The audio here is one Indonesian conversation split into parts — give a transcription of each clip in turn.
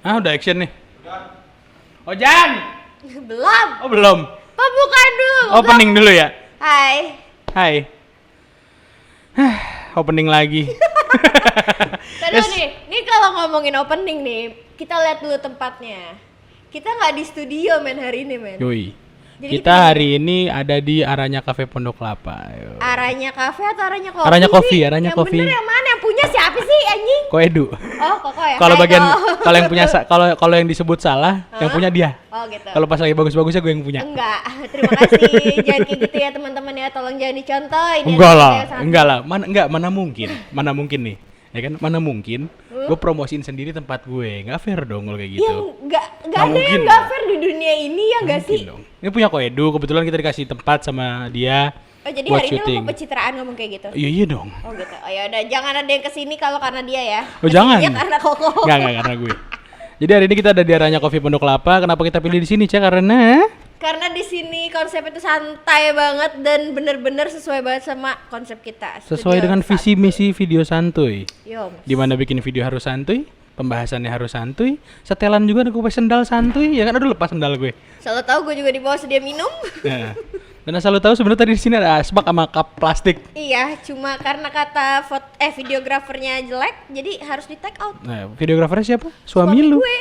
Ah, udah action nih. Oh, Jan. Belum. Oh, belum. Pembukaan dulu. Opening dulu ya. Hai. Hai. Opening lagi. Tadi nih kalau ngomongin opening nih, kita lihat dulu tempatnya. Kita nggak di studio men hari ini men. Yoi. Jadi Kita hari ini ada di Aranya Cafe Pondok Kelapa. Yo. Aranya kafe atau aranya kopi? Aranya kopi, sih? Aranya yang kopi. Yang bener yang mana? Yang punya siapa sih anjing? Koedu. Oh, Koko ya. Kalau Hai, bagian Ko. kalau yang punya kalau yang disebut salah, yang punya dia. Oh gitu. Kalau pas lagi bagus-bagusnya gue yang punya. Enggak, terima kasih. Jangan kayak gitu ya teman-teman ya, tolong jangan dicontoh. Ini Enggak adalah lah, saya sangat- enggak lah. Mana mungkin nih. Ya kan, mana mungkin gue promosiin sendiri tempat gue. Enggak fair dong kalau kayak gitu. Yang enggak ada mungkin yang enggak dong. fair di dunia ini ya enggak sih? Mungkin dong. Ini punya Koedu, kebetulan kita dikasih tempat sama dia Oh jadi buat hari ini lo syuting. mau pencitraan ngomong kayak gitu? Iya dong. Oh gitu. Oh ya udah, jangan ada yang kesini kalau karena dia ya. Oh, jangan. Kesininya karena Koko. Enggak karena gue. Jadi hari ini kita ada di Aranya Coffee Pondok Kelapa. Kenapa kita pilih di sini, Cek? Karena di sini konsep itu santai banget dan bener-bener sesuai banget sama konsep kita. Sesuai Studio dengan visi misi video santuy. Yo. Dimana bikin video harus santuy, pembahasannya harus santuy, setelan juga ada gue sendal santuy, ya kan? Aduh, lepas sendal gue. Selalu tahu gue juga di bawah sedia minum. Nah, dan asal lu tahu sebenarnya tadi di sini ada asbak sama cup plastik. Iya, cuma karena kata videografernya jelek, jadi harus di take out. Nah, videografernya siapa? Suami lu. gue.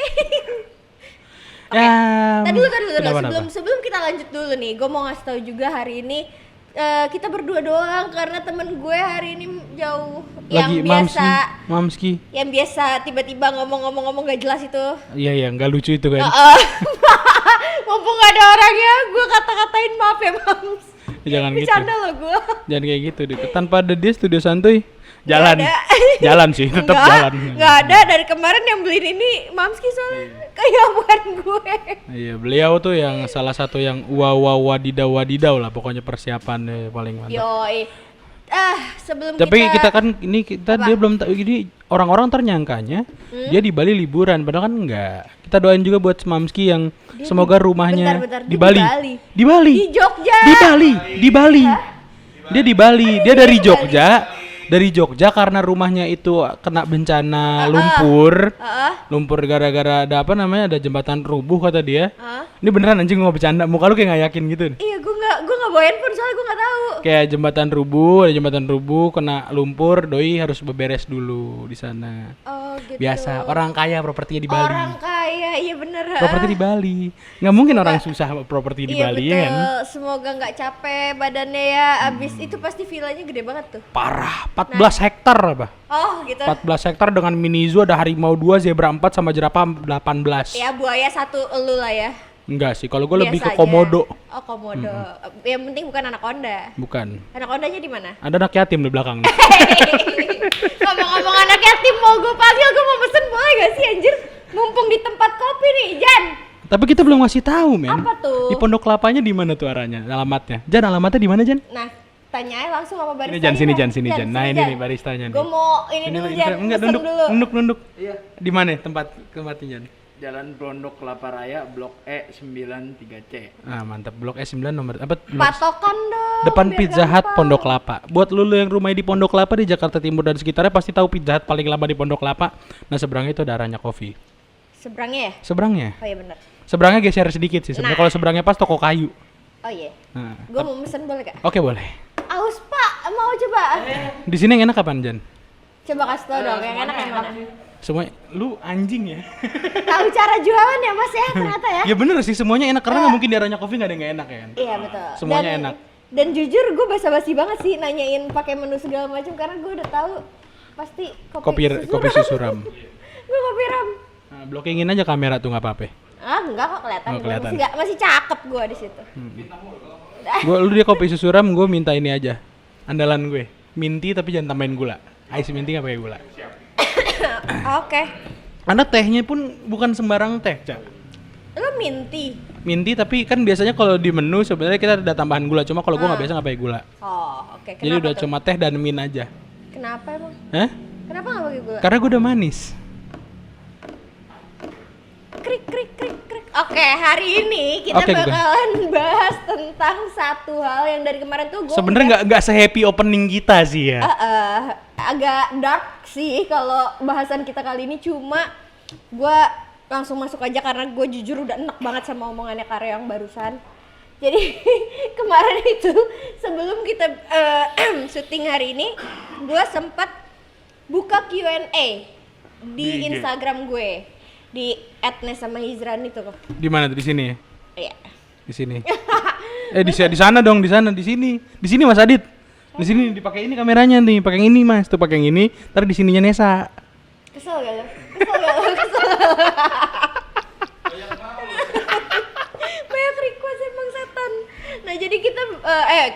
Ya. Tadi dulu. Kenapa? Sebelum kita lanjut dulu nih, gue mau ngasih tahu juga hari ini kita berdua doang karena temen gue hari ini jauh Lagi Mamski. yang biasa tiba-tiba ngomong gak jelas itu. Iya, nggak lucu itu kan. Mumpung gak ada orangnya, gue kata-katain maaf ya Mams. Jangan gitu. Bercanda loh gue. Jangan kayak gitu deh. Tanpa ada dia studio santuy. Jalan. Nggak ada. Jalan sih, tetap jalan. Nggak ada, dari kemarin yang beliin ini Mamski soalnya kayak bukan gue. Iya, beliau tuh yang salah satu yang wadidaw lah, pokoknya persiapannya paling mantap. Yoi. Sebelum Tapi kita kita kan Apa? dia belum tahu, jadi orang-orang ternyangkanya dia di Bali liburan, padahal kan enggak. Kita doain juga buat Mamski yang Dia semoga rumahnya bentar, di dia Bali. Di Bali. Di Jogja. Di Bali. Dia di Bali. Dia dari Jogja. Dari Jogja karena rumahnya itu kena bencana lumpur. Lumpur gara-gara ada apa namanya? Ada jembatan rubuh kata dia. Ini beneran anjing mau bercanda. Muka lu kayak nggak yakin gitu. Iya, gue nggak bawa handphone soalnya gue nggak tahu. Kayak ada jembatan rubuh kena lumpur, doi harus beberes dulu di sana. Oh gitu. Biasa, orang kaya propertinya di Bali. Orang kaya, iya bener. Properti di Bali. Nggak mungkin orang susah properti di Iya Bali betul. ya kan? Semoga nggak capek badannya ya. Abis itu pasti villanya gede banget tuh. Parah, 14 hektar apa? Oh gitu. 14 hektar dengan mini zoo, ada harimau 2, zebra 4 sama jerapah 18. Ya buaya satu elu lah ya. Enggak sih, kalau gue lebih ke Biasa aja. komodo. Oh komodo. Yang penting bukan anaconda. Bukan. Anacondanya di mana? Ada anak yatim di belakang. Ngomong-ngomong anak yatim mau gue panggil, gue mau pesen boleh gak sih anjir? Mumpung di tempat kopi nih, Jan. Tapi kita belum ngasih tahu, men. Apa tuh? Di Pondok Kelapanya di mana tuh arahnya? Alamatnya. Jan, alamatnya di mana, Jan? Nah, tanya aja langsung sama barista. Ini sini Jan. Nah, ini nih baristanya nih. Gue mau ini dulu Jan, Enggak, pesen dulu. nunduk. Iya, Di mana tempatnya, Jan? Jalan Pondok Kelapa Raya, Blok E 93C. Ah, mantap. Blok S9 nomor apa? Patokan dong. Depan biar Pizza Hut gampang. Pondok Kelapa. Buat lu yang rumahnya di Pondok Kelapa di Jakarta Timur dan sekitarnya pasti tahu Pizza Hut paling lama di Pondok Kelapa. Nah, seberangnya itu ada Aranya Coffee. Seberangnya ya? Seberangnya. Oh iya benar. Seberangnya geser sedikit sih. Sebenarnya Nah. kalau seberangnya pas toko kayu. Oh iya. Nah, Gue mau pesen boleh gak? oke boleh. Aus pak, mau coba? Di sini yang enak apaan, Jan? Coba kasih tau dong, yang enak yang mana? Semua lu anjing ya. Tahu cara jualan ya mas ya ternyata ya? Ya bener sih, semuanya enak karena nggak mungkin di Aranya Coffee nggak ada yang nggak enak ya kan. Iya betul. Semuanya enak. Dan jujur gue basa-basi banget sih nanyain pakai menu segala macam karena gue udah tahu pasti Kopi susu ram. Gue kopi ram. Nah, blockingin aja kamera tuh nggak apa-apa. Ah enggak kok kelihatan. Oh, kelihatan. Masih cakep gue di situ. Lu dia kopi susu ram, gue minta ini aja. Andalan gue, minti tapi jangan tambahin gula. Ice minti nggak pakai gula. Oke. Karena tehnya pun bukan sembarang teh, Cak. Lo minti. Minti tapi kan biasanya kalau di menu sebenarnya kita ada tambahan gula, cuma kalau gue nggak biasa nggak pakai gula. Oh oke. Jadi udah tuh? cuma teh dan min aja. Kenapa emang? Hah? Kenapa nggak pakai gula? Karena gue udah manis. Krik. Oke, hari ini kita Oke, bakalan bahas tentang satu hal yang dari kemarin tuh gue Sebenarnya nggak sehappy opening kita sih ya. agak dark sih kalau bahasan kita kali ini, cuma gue langsung masuk aja karena gue jujur udah enak banget sama omongannya Karya yang barusan. Jadi kemarin itu sebelum kita syuting hari ini, gue sempat buka Q&A di Instagram gue di @nes sama Hizran itu. Di mana? Di sini ya? Iya. Di sini. Di sana dong, di sana, di sini. Di sini Mas Adit. Di sini dipakai ini kameranya nih, pakai yang ini Mas, tuh pakai yang ini, ntar di sininya Nesa. Kesel gak lo? Kesel. Banyak request emang setan. Nah jadi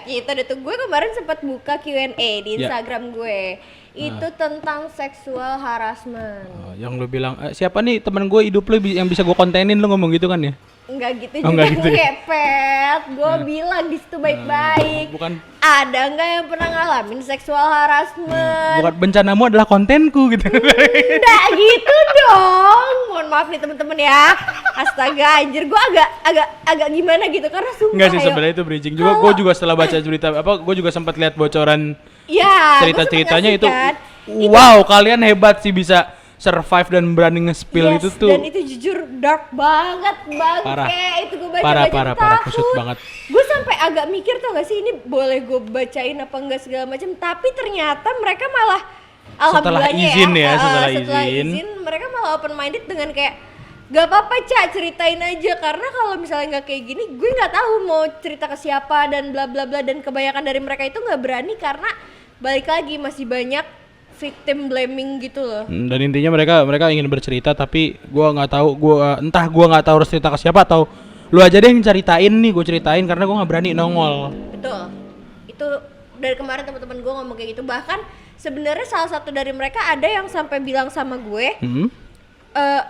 kita deh tuh, gue kemarin sempat buka Q&A di Instagram gue. Itu tentang seksual harassment. Yang lo bilang, siapa nih teman gue hidup lo yang bisa gue kontenin, lo ngomong gitu kan ya? Enggak gitu Oh, juga enggak gitu ya? ngepet. Gue bilang di situ baik-baik. Bukan. Ada nggak yang pernah ngalamin seksual harassment? Bukan, bencanamu adalah kontenku gitu. Enggak gitu dong. Mohon maaf nih temen-temen ya. Astaga anjir, gue agak gimana gitu karena sumpah. Enggak sih sebenarnya itu bridging juga. Gue juga setelah baca cerita gue juga sempat lihat bocoran ya, cerita-ceritanya itu. kan? Wow, kalian hebat sih bisa survive dan berani nge-spill itu tuh. Dan itu jujur dark banget bang. Parah. Itu gue baca Parah, kusut banget. Gue sampai agak mikir tuh gak sih ini boleh gue bacain apa enggak segala macam. Tapi ternyata mereka malah Setelah izin ya, setelah izin mereka malah open minded dengan kayak gak apa-apa Cak, ceritain aja. Karena kalau misalnya nggak kayak gini gue nggak tahu mau cerita ke siapa dan bla bla bla. Dan kebanyakan dari mereka itu nggak berani karena balik lagi masih banyak victim blaming gitu loh. Dan intinya mereka ingin bercerita tapi gue nggak tahu, entah gue nggak tahu harus cerita ke siapa atau lu aja deh yang ceritain nih, gue ceritain karena gue nggak berani nongol. Betul. Itu dari kemarin teman-teman gue ngomong kayak gitu. Bahkan sebenarnya salah satu dari mereka ada yang sampai bilang sama gue,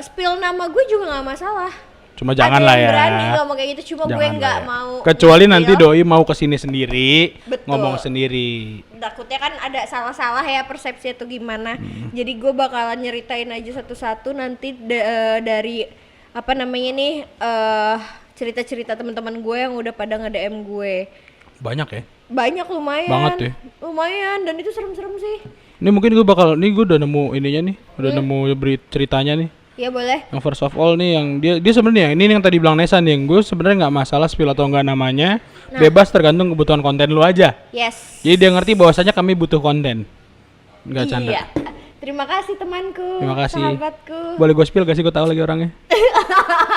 spill nama gue juga nggak masalah. Cuma jangan lah ya. Ada yang berani ngomong kayak gitu, cuma gue nggak mau. Kecuali nanti doi mau kesini sendiri, Betul. ngomong sendiri. Takutnya kan ada salah-salah ya persepsi atau gimana. Jadi gue bakalan nyeritain aja satu-satu nanti dari apa namanya nih cerita-cerita teman-teman gue yang udah pada nge-DM gue. Banyak ya? Banyak, lumayan. Banget ya? Lumayan, dan itu serem-serem sih. Ini mungkin gue udah nemu ininya nih, udah nemu ceritanya nih. Iya boleh. Yang first of all nih yang dia sebenarnya ini yang tadi bilang Nesa nih, yang gue sebenarnya nggak masalah spill atau enggak namanya, bebas tergantung kebutuhan konten lu aja. Yes. Jadi dia ngerti bahwasanya kami butuh konten. Enggak canda. Iya. Terima kasih temanku. Terima kasih. Sahabatku. Boleh gue spill gak sih, gue tahu lagi orangnya.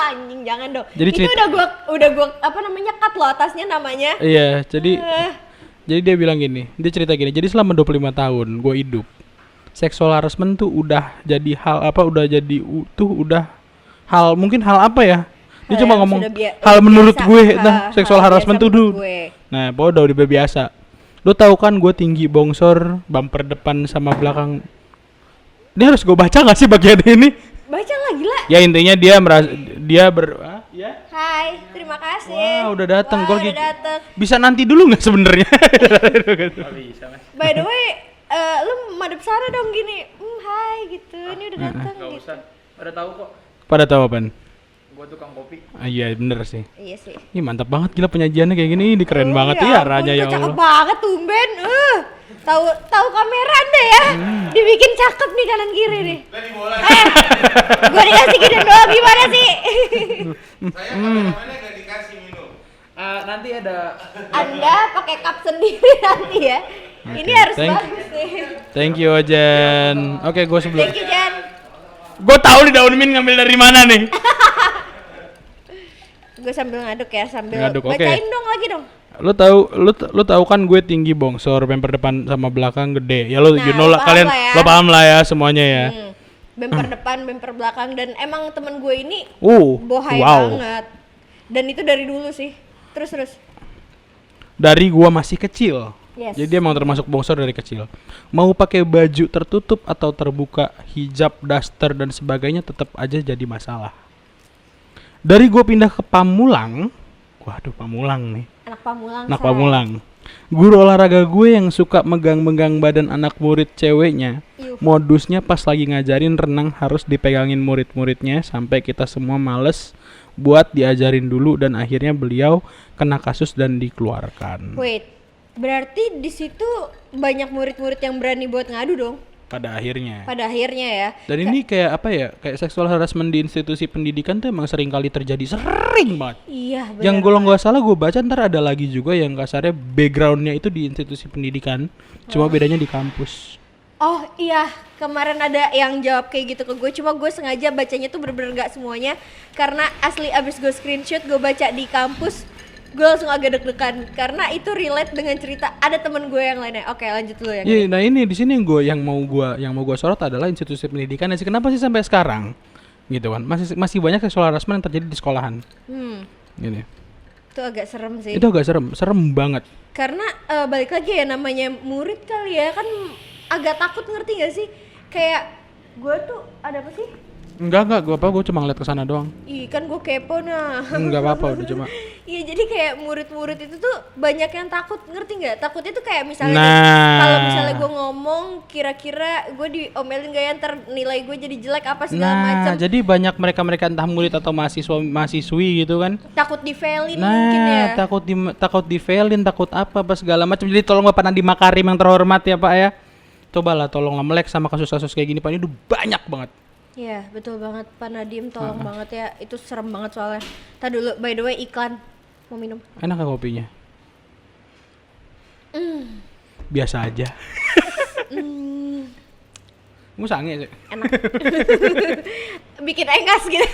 Anjing jangan dong. Jadi itu udah gua apa namanya cut loh atasnya namanya. Iya, jadi dia bilang gini, dia cerita gini. Jadi selama 25 tahun gue hidup, sexual harassment tuh udah jadi hal mungkin hal apa ya? Dia cuma ngomong hal menurut gue, sexual harassment tuh dulu. Nah, pokoknya udah biasa. Lo tahu kan gue tinggi, bongsor, bumper depan sama belakang. Ini harus gue baca nggak sih bagian ini? Baca lah gila. Ya intinya dia Hai, terima kasih. Wah, udah datang. Wah, udah datang. Bisa nanti dulu nggak sebenarnya? By the way, lu madep sana dong gini. Hai gitu. Ini udah datang Gak gitu. usah, pada tahu kok. Pada tahu apaan? Gua tukang kopi. Iya bener sih. Iya sih. Ini mantap banget, gila penyajiannya kayak gini, ini keren banget ya arahnya ya Cakep Allah. banget tumben. Tahu kamera Anda ya. Dibikin cakep nih kanan kiri nih. Gua dikasih gini doang gimana sih? Saya kameramennya gak dikasih minum. Nanti ada Anda pakai cup sendiri nanti ya. Ini harus bagus nih. Thank you Jan. Oke, gue sebelum. Thank you Jan. Gue tahu nih daun mint ngambil dari mana nih. Gue sambil ngaduk ya, sambil Ngaduk, oke. bacain dong lagi dong. Lu tahu kan gue tinggi, bongsor, bumper depan sama belakang gede. Ya Nah, you know lah, kalian paham lah ya. lo paham lah ya semuanya ya. Bumper depan, bumper belakang, dan emang temen gue ini bohai wow. banget. Dan itu dari dulu sih. Terus. Dari gua masih kecil. Yes. Jadi dia emang termasuk bongsor dari kecil. Mau pakai baju tertutup atau terbuka, hijab, daster dan sebagainya tetap aja jadi masalah. Dari gua pindah ke Pamulang, waduh Pamulang nih. Anak Anak Pamulang. Guru olahraga gue yang suka megang-megang badan anak murid ceweknya. Modusnya pas lagi ngajarin renang harus dipegangin murid-muridnya sampai kita semua males buat diajarin dulu dan akhirnya beliau kena kasus dan dikeluarkan. Wait, berarti di situ banyak murid-murid yang berani buat ngadu dong? pada akhirnya. pada akhirnya ya. Dan ini kayak apa ya? Kayak seksual harassment di institusi pendidikan tuh emang sering kali terjadi, sering banget. Iya benar. Yang kalau nggak salah gue baca ntar ada lagi juga yang kasarnya backgroundnya itu di institusi pendidikan, cuma bedanya di kampus. Oh iya, kemarin ada yang jawab kayak gitu ke gue, cuma gue sengaja bacanya tuh bener-bener gak semuanya. Karena asli abis gue screenshot, gue baca di kampus, gue langsung agak deg-degan. Karena itu relate dengan cerita ada temen gue yang lainnya. Oke, lanjut dulu yang Iya, ini. nah ini di sini yang mau gue sorot adalah institusi pendidikan. Sih kenapa sih sampai sekarang, gitu kan? Masih banyak seksual harassment yang terjadi di sekolahan. Gini. Itu agak serem sih. Itu agak serem banget. Karena balik lagi ya, namanya murid kali ya, kan agak takut, ngerti gak sih? Kayak gue tuh ada apa sih? Enggak, gue cuma ngeliat kesana doang. Ih kan gue kepo nah. Enggak apa-apa, udah cuma. Iya jadi kayak murid-murid itu tuh banyak yang takut, ngerti nggak? Takutnya tuh kayak misalnya Nah. kalau misalnya gue ngomong kira-kira gue diomelin gak ya, ntar nilai gue jadi jelek apa segala macam. Nah, jadi banyak mereka entah murid atau mahasiswi gitu kan. Takut di-failin mungkin ya. Nah, takut di-failin, takut apa segala macam. Jadi tolong Bapak Nadiem Makarim yang terhormat ya Pak ya. Cobalah tolonglah melek sama kasus-kasus kayak gini Pak, ini udah banyak banget. Iya betul banget Pak Nadiem, tolong banget ya, itu serem banget soalnya. Tadi dulu by the way iklan, mau minum? Enak gak kopinya? Biasa aja. Gue sange sih. Enak. Bikin engas gitu.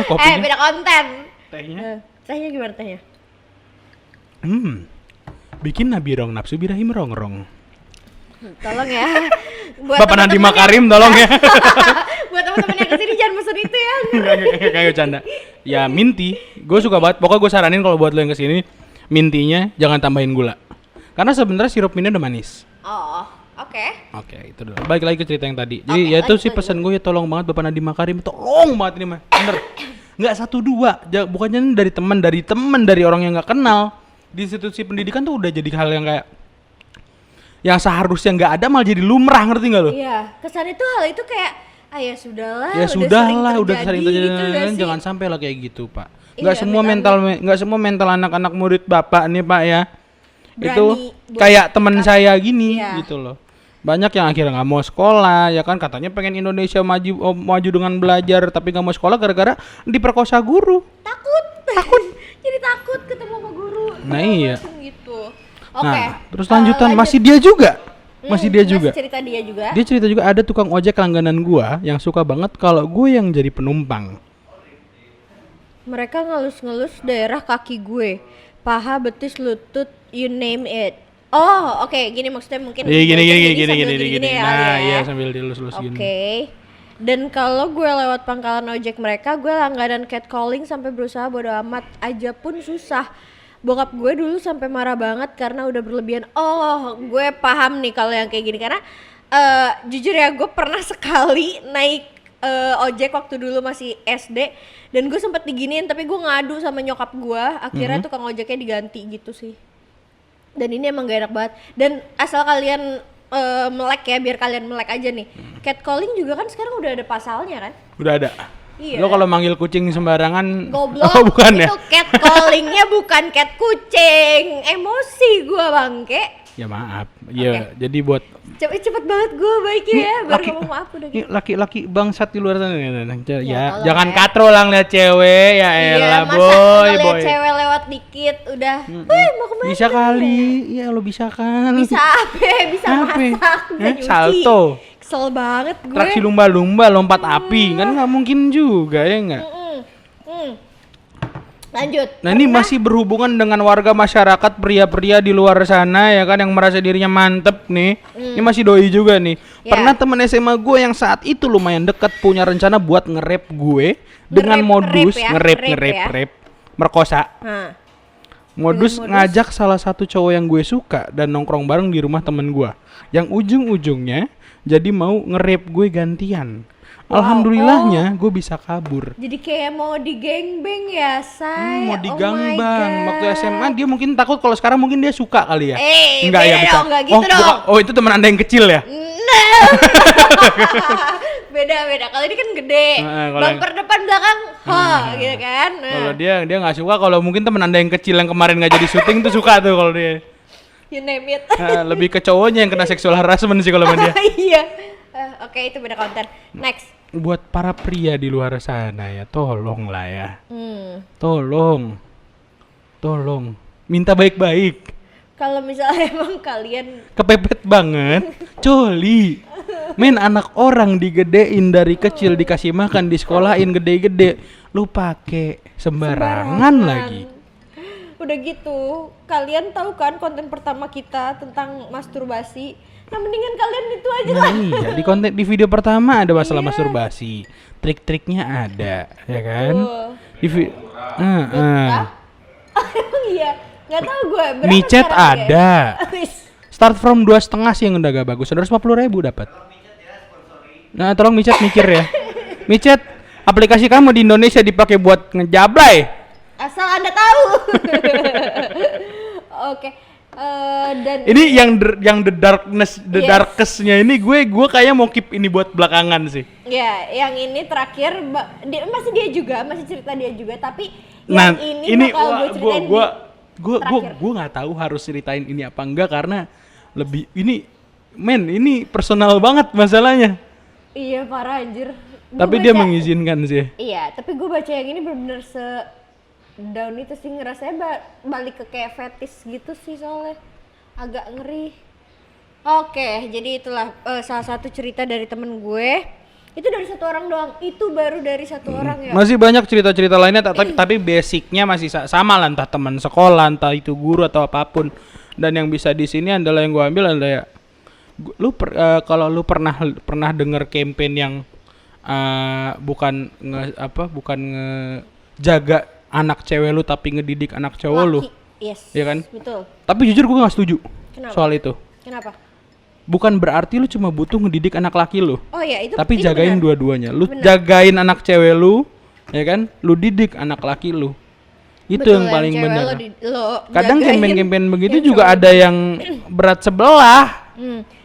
Kopinya. Beda konten. Tehnya? Tehnya gimana tehnya? Bikin nabirong nafsu birahim rongrong. Tolong ya. Buat Bapak Nadiem teman-teman Makarim tolong ya. Buat teman-teman yang kesini jangan pesen itu ya. Kayak bercanda. Ya minti, gue suka banget. Pokoknya gue saranin kalau buat lo yang kesini, mintinya jangan tambahin gula. Karena sebenarnya sirup minnya udah manis. Oh, oke. Oke, itu dulu. Balik lagi ke cerita yang tadi. Jadi Oke, ya itu lanjut, sih pesan gue ya, tolong banget Bapak Nadiem Makarim, tolong banget ini mah. Bener. Nggak 1 2, bukannya dari teman dari orang yang nggak kenal. Di institusi pendidikan tuh udah jadi hal yang kayak yang seharusnya nggak ada malah jadi lumrah, ngerti nggak lo? Iya, kesannya tuh hal itu kayak ya sudahlah, Ya udah sering terjadi, gitu gak sih? jangan sampai lah kayak gitu Pak. Iya, Nggak semua mental anak-anak murid Bapak nih Pak ya. Berani Itu buat kayak temen saya gini Iya. gitu loh. Banyak yang akhirnya nggak mau sekolah ya kan, katanya pengen Indonesia maju dengan belajar tapi nggak mau sekolah gara-gara diperkosa guru. takut. Jadi takut ketemu sama guru. Nah, segala iya. macem gitu. Oke. Nah, terus lanjutan masih dia juga. Masih cerita dia juga. Dia cerita juga ada tukang ojek langganan gua yang suka banget kalau gue yang jadi penumpang. Mereka ngelus-ngelus daerah kaki gue, paha, betis, lutut, you name it. Oh, oke, gini maksudnya mungkin. Iya gini. ya, Nah, kali ya. iya sambil dilus-lus Oke. gini. Dan kalau gue lewat pangkalan ojek mereka, gue langganan catcalling sampai berusaha bodo amat aja pun susah. Bokap gue dulu sampai marah banget karena udah berlebihan. Oh, gue paham nih kalau yang kayak gini karena jujur ya gue pernah sekali naik ojek waktu dulu masih SD dan gue sempet diginiin tapi gue ngadu sama nyokap gue, akhirnya tukang ojeknya diganti gitu sih. Dan ini emang gak enak banget. Dan asal kalian melek ya, biar kalian melek aja nih. Catcalling juga kan sekarang udah ada pasalnya kan? Udah ada. Iya. Lo kalau manggil kucing sembarangan, Goblok. oh bukan ya? Itu catcallingnya bukan cat kucing. Emosi gua bangke. Ya maaf. Iya, jadi buat Cepet banget gua baiknya ya, baru ngomong maaf udah ini gitu. laki-laki bangsat di luar sana. Ya, tolong jangan ya. katro lah ngeliat cewek, ya Iya, elah masa boy. ngeliat cewek lewat dikit udah, wih mau kemana? Bisa kali, iya lo bisa kan. Bisa apa? Bisa Apa? masak, bisa nyuci. Salto. Kesel banget gue. Traksi lumba-lumba, lompat api, kan nggak mungkin juga ya nggak? Lanjut. Nah ini masih berhubungan dengan warga masyarakat pria-pria di luar sana ya kan yang merasa dirinya mantep nih. Ini masih doi juga nih. Ya. Pernah temen SMA gue yang saat itu lumayan dekat punya rencana buat nge-rap gue dengan modus nge-rap merkosa. Nah, Modus ngajak salah satu cowok yang gue suka dan nongkrong bareng di rumah temen gue. Yang ujung-ujungnya jadi mau nge-rap gue gantian. Alhamdulillahnya gue bisa kabur. jadi kayak mau digengbeng ya, say. Mau Oh my digangbang. God. Waktu SMA dia mungkin takut, kalau sekarang mungkin dia suka kali ya. Beda ya dong, enggak gitu dong. bukan. Oh itu teman Anda yang kecil ya? Beda. Kalau ini kan gede. Kalau Bumper depan belakang, gitu kan. Nah, Kalau dia nggak suka, kalau mungkin teman Anda yang kecil yang kemarin nggak jadi syuting tuh suka tuh kalau dia. you name it. Lebih ke cowoknya yang kena seksual harassment sih kalau sama dia. Iya. Oke, itu beda konten. Next. Buat para pria di luar sana ya, tolong lah ya. Hmm. Tolong. Minta baik-baik. Kalau misalnya emang kalian Kepepet banget. Coli. Men, anak orang digedein dari kecil, dikasih makan, disekolahin gede-gede. Lu pake sembarangan lagi. udah gitu, kalian tahu kan konten pertama kita tentang masturbasi. Nah, mendingan kalian itu aja Nah lah. iya, di video pertama ada masalah masturbasi. Trik-triknya ada, ya kan? Di Emang iya, nggak tahu gue. micet ada. Start from 2,5 sih yang udah gak bagus. 150.000 dapat. Nah, tolong micet mikir ya. Micet, aplikasi kamu di Indonesia dipakai buat ngejablay. Asal Anda tahu. Oke. Dan Ini yang the Yes. darkest-nya ini gue kayak mau keep ini buat belakangan sih. ya, yang ini terakhir masih dia juga, masih cerita dia juga, tapi Nah, yang ini bakal gue ceritain gue nggak tahu harus ceritain ini apa enggak karena lebih ini personal banget masalahnya. Iya, parah anjir. Tapi dia mengizinkan sih. Iya, tapi gue baca yang ini bener-bener down itu sih, ngerasanya balik ke kayak fetis gitu sih, soalnya agak ngeri. Oke, jadi itulah salah satu cerita dari temen gue. Itu dari satu orang doang, itu baru dari satu orang ya. Masih banyak cerita-cerita lainnya tapi basicnya masih sama lah, entah teman sekolah, entah itu guru atau apapun. Dan yang bisa di sini adalah yang gue ambil adalah ya, kalau lu pernah denger campaign yang bukan ngejaga anak cewek lu tapi ngedidik anak cowok lu. Yes. Iya kan? Betul. Tapi jujur gue gak setuju. Kenapa? Soal itu. Kenapa? Bukan berarti lu cuma butuh ngedidik anak laki lu. Oh iya, itu Tapi itu jagain benar. dua-duanya. Lu Benar. jagain anak cewek lu, ya kan? Lu didik anak laki lu. Itu Betul, yang paling cewek benar. lo Kadang jagain, campaign-campaign begitu yang juga cowok ada yang berat sebelah.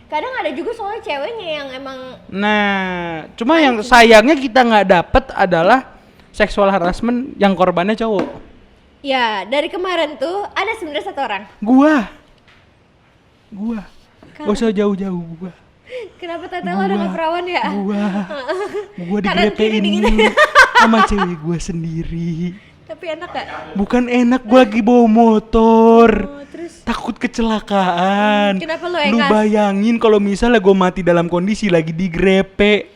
Kadang ada juga soalnya ceweknya yang emang Nah, cuma yang sayangnya kita nggak dapet adalah seksual harassment yang korbannya cowok. ya, dari kemarin tuh ada sebenarnya satu orang. Gua. Gak usah jauh-jauh gua. Kenapa Tete lo udah perawan ya? Gua Kanan kiri digrepein sama cewek gua sendiri. Tapi enak gak? Bukan enak, gua lagi bawa motor. Oh, terus Takut kecelakaan. Kenapa lo Lu engas? bayangin kalau misalnya gua mati dalam kondisi lagi digrepe.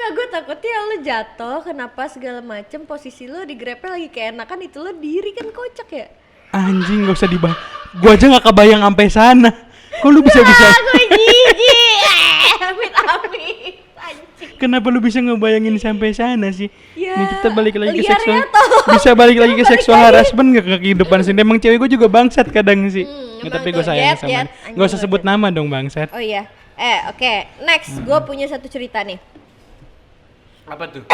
gue takutnya lo jatuh, kenapa segala macem, posisi lo di grepe lagi keenakan, itu lo diri kan kocak ya? Anjing, gak usah dibahas. Gua aja gak kebayang sampai sana. Kok lu bisa-bisa? Gue jijik. Amit-amit. Anjing. Kenapa lu bisa ngebayangin sampai sana sih? Ya, Nih kita balik lagi ke liar seksual. ya, toh. Bisa balik lagi ke Balik seksual lagi. harassment gak ke kehidupan sini? Emang cewek gue juga bangsat kadang sih. Ya, emang tapi tuh, gue sayang Jet, sama Jet. dia. Gak usah sebut nama dong bangsat. Oh iya. Oke. Next, gue punya satu cerita nih. Apa tuh?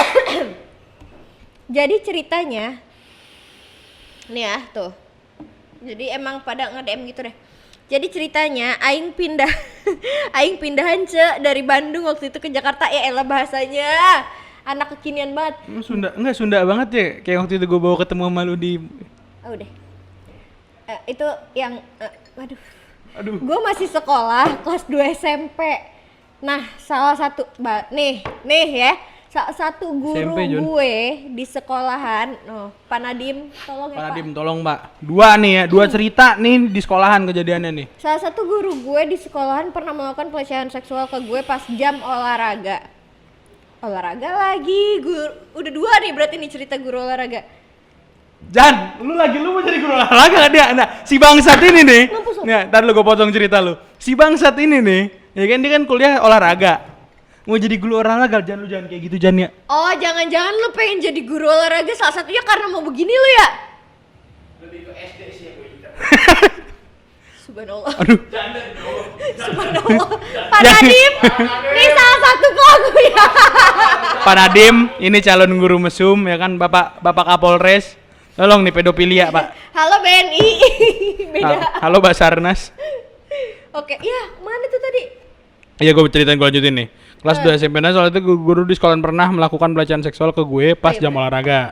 Jadi ceritanya nih ya, tuh. Jadi emang pada nge-DM gitu deh. Jadi ceritanya aing pindahan dari Bandung waktu itu ke Jakarta. Ya elah bahasanya. Anak kekinian banget. Sunda banget ya. Kayak waktu itu gue bawa ketemu sama lu di. Oh udah. Itu yang Aduh. gue masih sekolah kelas 2 SMP. Nah, salah satu nih ya. Salah satu guru SMP, Jun. gue di sekolahan, Pak Nadim, tolong ya Pak Pak. Nadim, tolong Mbak. Dua cerita nih di sekolahan kejadiannya nih. Salah satu guru gue di sekolahan pernah melakukan pelecehan seksual ke gue pas jam olahraga. Olahraga lagi, udah 2 nih berarti nih cerita guru olahraga. Jan, lu mau jadi guru olahraga gak dia? Nah, si bangsat ini nih. Mampus lu. Nah, ntar lu gue potong cerita lu. Si bangsat ini nih, ya kan dia kan kuliah olahraga. Mau jadi guru olahraga, Jan, lu jangan kayak gitu Jan ya. Oh, jangan-jangan lu pengen jadi guru olahraga salah satunya karena mau begini lu ya? Lebih ke SD sih ya gue. Subhanallah. Aduh. Subhanallah. Pak Nadim, ini salah satu pelakunya. Pak Nadim, ini calon guru mesum ya kan, Bapak Kapolres. Tolong nih pedofilia, Pak. Halo BNI. Beda. Halo Basarnas. Oke, ya mana tuh tadi? Iya, gue ceritain, gue lanjutin nih. Kelas 2 SMP, nah soal itu guru di sekolah pernah melakukan pelecehan seksual ke gue pas jam olahraga.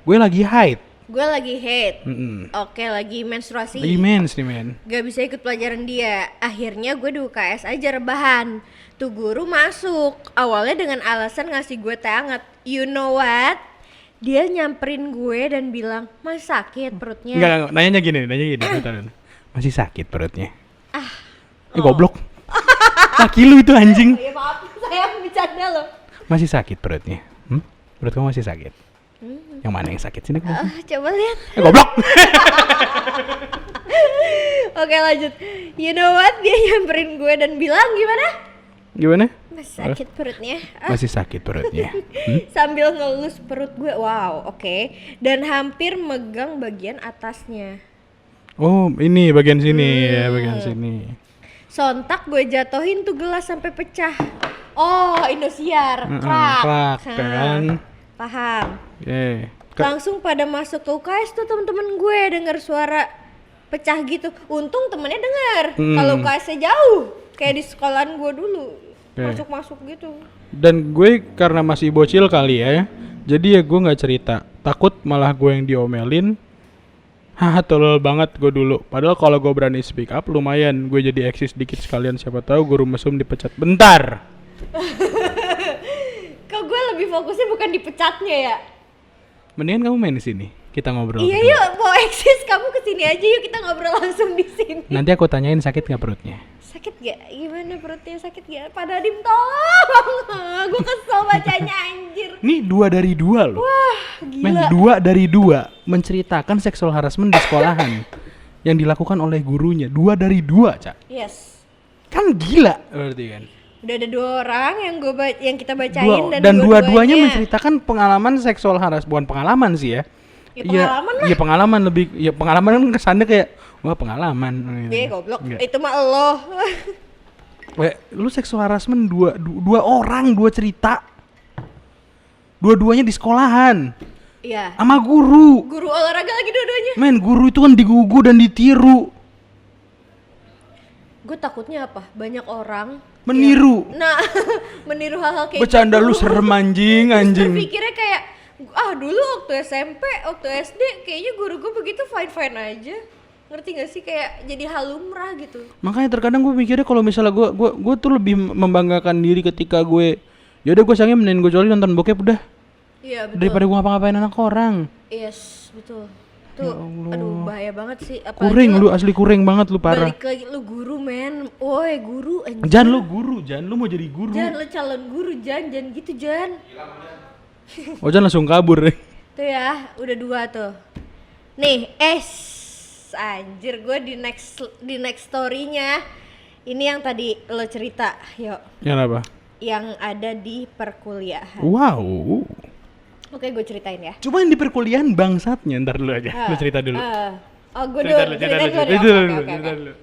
Gue lagi haid. gue lagi haid. Mm-mm. Oke, lagi menstruasi. Lagi mens nih men. Gak bisa ikut pelajaran dia. Akhirnya gue di UKS aja rebahan. Tuh guru masuk. Awalnya dengan alasan ngasih gue teh hangat. You know what? Dia nyamperin gue dan bilang, masih sakit perutnya. Enggak, nanya gini. bentar. Masih sakit perutnya. Goblok. Laki lu itu anjing. Ya maaf, saya bercanda loh. Masih sakit perutnya. Perut kamu masih sakit. Yang mana yang sakit sini? Coba lihat. Goblok. Oke lanjut. You know what? Dia nyamperin gue dan bilang Gimana? masih sakit perutnya. Masih sakit perutnya. Sambil ngelus perut gue. Wow, oke. Dan hampir megang bagian atasnya. Oh, ini bagian sini ya, bagian sini. Sontak gue jatuhin tuh gelas sampai pecah. Oh, Indosiar, Krak, kan? Paham. Oke. Langsung pada masuk ke UKS tuh temen-temen gue denger suara pecah gitu. Untung temennya denger. Kalau UKS-nya jauh, kayak di sekolahan gue dulu. Masuk-masuk gitu. Dan gue karena masih bocil kali ya, jadi ya gue nggak cerita. Takut malah gue yang diomelin. Haha, tolol banget gue dulu. Padahal kalau gue berani speak up, lumayan gue jadi eksis dikit sekalian. Siapa tahu guru mesum dipecat. Bentar. Kok gue lebih fokusnya bukan dipecatnya ya? Mendingan kamu main di sini. Kita ngobrol. Iya berdua. yuk, mau eksis kamu kesini aja yuk, kita ngobrol langsung di sini. Nanti aku tanyain sakit nggak perutnya. Sakit gak? Gimana perutnya sakit gak? Pak Dadim tolong. Gue kesel bacanya anjir. Nih 2 dari 2 loh. Wah, Men, gila. 2 dari 2 menceritakan seksual harassment di sekolahan yang dilakukan oleh gurunya. 2 dari 2, Cak. Yes. Kan gila berarti kan. Udah ada 2 orang yang kita bacain Dan dua-duanya menceritakan pengalaman seksual harassment. Bukan pengalaman sih ya. Ya, pengalaman lah. Iya pengalaman lebih. Ya pengalaman kan kesannya kayak wah pengalaman. Iya goblok. Enggak. Itu mah lo. Weh, lu seksual harassment 2 orang, 2 cerita. Dua-duanya di sekolahan. Iya. Sama guru. Guru olahraga lagi dua-duanya. Men, guru itu kan digugu dan ditiru. Gue takutnya apa? Banyak orang Meniru. Nah, meniru hal-hal kayak Bercanda gitu. lu serem anjing. Berpikirnya kayak dulu waktu SMP, waktu SD kayaknya guru gue begitu fine-fine aja. Ngerti gak sih, kayak jadi hal lumrah gitu. Makanya terkadang gue mikirnya kalau misalnya gue tuh lebih membanggakan diri ketika gue yaudah gue sayangnya mending gue coli nonton bokep udah Iya betul. daripada gue ngapa-ngapain anak orang. Yes, betul. Tuh, aduh bahaya banget sih. Apalagi Kuring lu asli kuring banget lu parah. balik lagi lu guru men. Woi guru anjir. Jan lu guru, Jan lu mau jadi guru. Jan lu calon guru Jan gitu Jan. Oh Jan langsung kabur. Tuh ya, udah 2 tuh. Nih, anjir gue di next story-nya. Ini yang tadi lo cerita, yuk. Yang apa? Yang ada di perkuliahan. Wow. Oke, gue ceritain ya. Cuma yang di perkuliahan bangsatnya, ntar dulu aja. Lu cerita dulu. Gue Cerita dulu. dulu, Cerita cerita dulu. dulu, Oke. cerita dulu.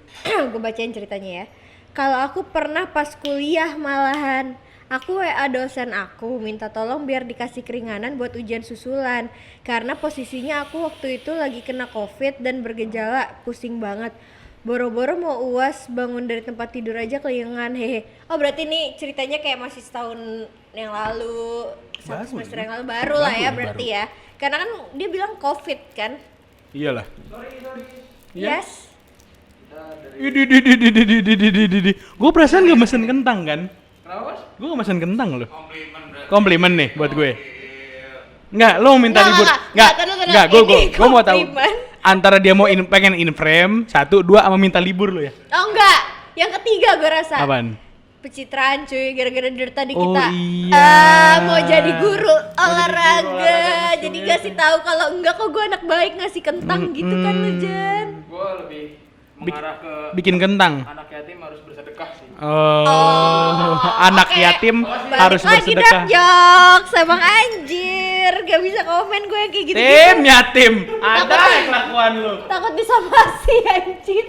Gue bacain ceritanya ya. Kalau aku pernah pas kuliah malahan, aku WA dosen aku minta tolong biar dikasih keringanan buat ujian susulan. Karena posisinya aku waktu itu lagi kena COVID dan bergejala, pusing banget. Boro-boro mau UAS, bangun dari tempat tidur aja kelingan, hehe. Oh berarti ini ceritanya kayak masih setahun yang lalu, 1 semester yang lalu, baru lah ya berarti ya. Karena kan dia bilang COVID kan. Iyalah. Yes. Gue perasaan gak mesen kentang kan? Kenapa Mas? Gue gak mesen kentang loh. Komplimen berarti. Komplimen nih buat gue. Enggak, lo mau minta Nggak, libur. nggak, Enggak, ini gue mau tahu. komplimen. Antara dia mau pengen in frame 1, 2 sama minta libur lo ya. Oh enggak, yang ketiga gue rasa. Apaan? Pencitraan cuy, gara-gara dari tadi Oh, kita iya. mau jadi guru olahraga. Jadi ngasih tahu kalau enggak kok gue anak baik ngasih kentang gitu kan lu Jan. Gue lebih mengarah ke Bikin kentang. anak yatim harus bersedekah sih. Oh, anak oke. yatim Balik harus lagi bersedekah. dah, jokes emang anjir, gak bisa komen gue yang kayak gitu. Tim yatim, ada kelakuan lu. Takut disomasi anjir.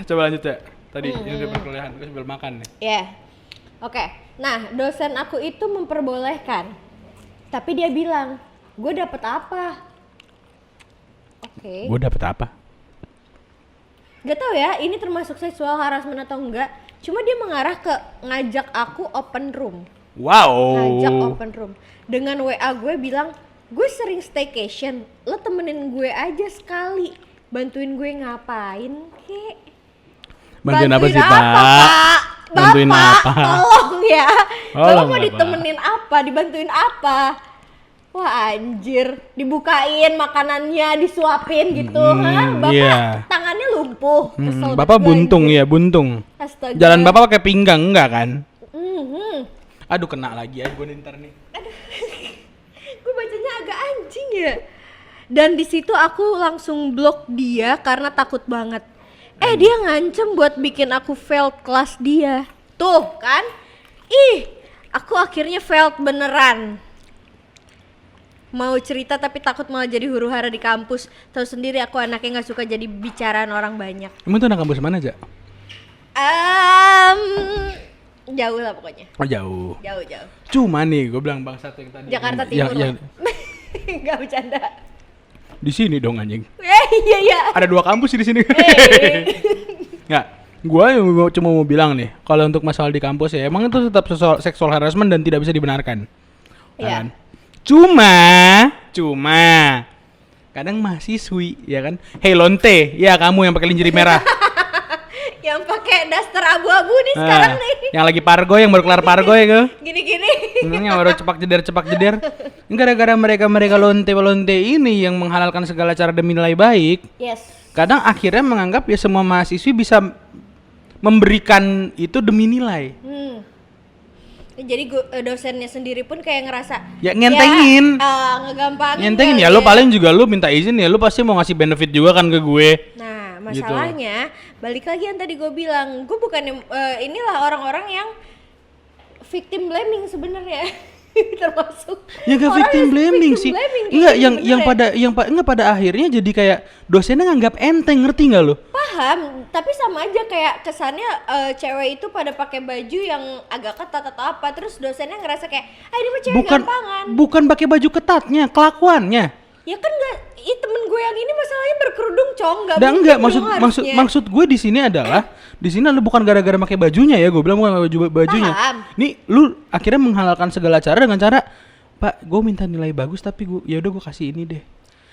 Coba lanjut ya. Tadi ini udah perkuliahan, gue sambil makan nih. Ya, oke. Nah, dosen aku itu memperbolehkan, tapi dia bilang, gue dapet apa? Oke. Gue dapet apa? Gak tau ya, ini termasuk seksual harassment atau enggak. Cuma dia mengarah ke ngajak aku open room. Wow. Ngajak open room. Dengan WA gue bilang, gue sering staycation, lo temenin gue aja sekali, bantuin gue ngapain kek? Bantuin apa sih, apa, Pak? Bantuin Bapak, apa? tolong ya. Tolong, Lo mau Bapak. ditemenin apa? Dibantuin apa? Wah anjir, dibukain makanannya, disuapin gitu, ha? Bapak iya. tangannya lumpuh, kesel Bapak banget gue, buntung anjir. ya, buntung. Astaga. Jalan Bapak pakai pinggang enggak kan? Mhm. Aduh kena lagi ya gue ntar nih. Gue bacanya agak anjing ya. Dan di situ aku langsung blok dia karena takut banget. Dia ngancem buat bikin aku failed kelas dia. Tuh kan? Aku akhirnya failed beneran. Mau cerita tapi takut malah jadi huru hara di kampus. Tahu sendiri aku anaknya nggak suka jadi bicaraan orang banyak. Emang tuh anak kampus mana aja? Jauh lah pokoknya. Oh jauh. Jauh. Cuma nih gue bilang bang satu yang tadi. Jakarta yang, Timur. yang Nggak bercanda. di sini dong anjing. Iya. Ada 2 kampus di sini. Nggak. Gue cuma mau bilang nih, kalau untuk masalah di kampus ya emang itu tetap seksual harassment dan tidak bisa dibenarkan. Iya. Kan? Cuma kadang mahasiswi ya kan. Hey Lonte, ya kamu yang pakai lingerie merah. Yang pakai daster abu-abu nih sekarang nih. Yang lagi pargo, yang baru kelar pargo ya ke? Gini-gini. Yang baru cepak jeder. Gara-gara mereka lonte ini yang menghalalkan segala cara demi nilai baik. Yes. Kadang akhirnya menganggap ya semua mahasiswi bisa memberikan itu demi nilai. Jadi dosennya sendiri pun kayak ngerasa Ya ngentengin. Ngegampangin. Ngentengin ya, kali lo paling juga lo minta izin ya, lo pasti mau ngasih benefit juga kan ke gue. Nah, Gitu. masalahnya balik lagi yang tadi gue bilang, gue bukan inilah orang-orang yang victim blaming sebenarnya. Termasuk Ya gak orang victim yang blaming victim sih. blaming kayak Enggak, gitu sebenarnya. pada akhirnya jadi kayak dosennya nganggap enteng, ngerti nggak lo? Paham, tapi sama aja kayak kesannya cewek itu pada pakai baju yang agak ketat atau apa, terus dosennya ngerasa kayak ini mah cewek gampangan. Bukan pakai baju ketatnya, kelakuannya. Ya kan temen gue yang ini masalahnya berkerudung cong, nggak Dan mungkin enggak dong harusnya. maksud gue di sini adalah di sini lu bukan gara-gara pakai bajunya ya, gue bilang bukan bajunya. Paham. Nih lu akhirnya menghalalkan segala cara dengan cara, Pak, gue minta nilai bagus tapi ya udah gue kasih ini deh.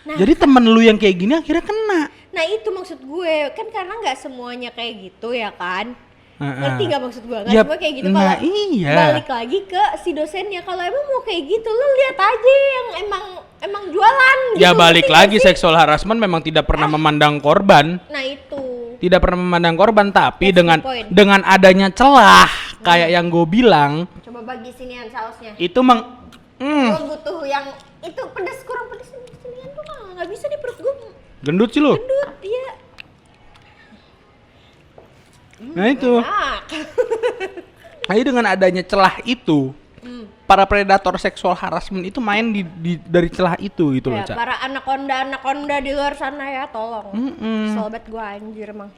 Nah, Jadi temen lu yang kayak gini akhirnya kena. Nah itu maksud gue, kan karena nggak semuanya kayak gitu ya kan. Ngerti nggak maksud gue? Nggak Ya, semua kayak gitu. nah Kalau iya. balik lagi ke si dosennya, kalau emang mau kayak gitu, lo lihat aja yang emang jualan. Ya gitu, balik ngerti nggak lagi, sih? seksual harassment memang tidak pernah memandang korban. Nah itu. Tidak pernah memandang korban, tapi That's the point. dengan adanya celah kayak yang gue bilang, Coba bagi sinian sausnya. itu Gue butuh yang itu pedas, kurang pedas sinian tuh nggak bisa di perut gue. gendut sih lu. Gendut, iya. Nah itu. Ah. Jadi dengan adanya celah itu, para predator seksual harassment itu main dari celah itu gitu loh, Ya, Cak. para anaconda di luar sana ya, tolong. Sobat gue anjir emang.